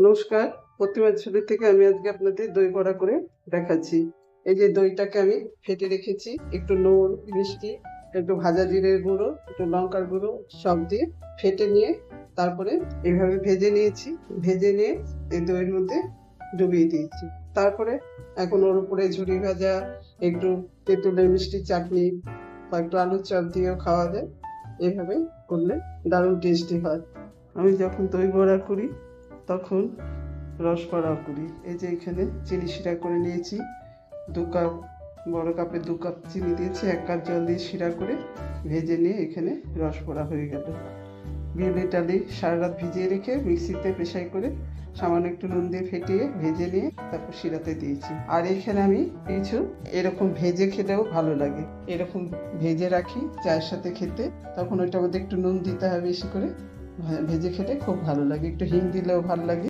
নমস্কার, প্রতিমা ছবি থেকে আমি আজকে আপনাদের দই বড়া করে দেখাচ্ছি। এই যে দইটাকে আমি ফেটে রেখেছি, একটু নুন, মিষ্টি, একটু ভাজা জিরের গুঁড়ো, একটু লঙ্কার গুঁড়ো সব দিয়ে ফেটে নিয়ে তারপরে এইভাবে ভেজে নিয়েছি। ভেজে নিয়ে এই দইয়ের মধ্যে ডুবিয়ে দিয়েছি। তারপরে এখন ওর উপরে ঝুরি ভাজা, একটু তেঁতুলের মিষ্টি চাটনি বা একটু আলুর চপ দিয়েও খাওয়া যায়। এইভাবে করলে দারুণ টেস্টি হয়। আমি যখন দই বড়া করি তখন রসবড়াও করি। এই যে এখানে চিনি শিরা করে নিয়েছি, 2 কাপ, বড় কাপে 2 কাপ চিনি দিয়েছি, 1 কাপ জল দিয়ে শিরা করে ভেজে নিয়ে এখানে রসবড়া হয়ে গেল। বিউলি ডালি সারা রাত ভিজিয়ে রেখে মিক্সিতে পেশাই করে সামান্য একটু নুন দিয়ে ফেটিয়ে ভেজে নিয়ে তারপর শিরাতে দিয়েছি। আর এখানে আমি কিছু এরকম ভেজে খেলেও ভালো লাগে, এরকম ভেজে রাখি চায়ের সাথে খেতে, তখন ওইটার মধ্যে একটু নুন দিতে হয় বেশি করে। ভেজে খেতে খুব ভালো লাগে, একটু হিং দিলেও ভালো লাগে।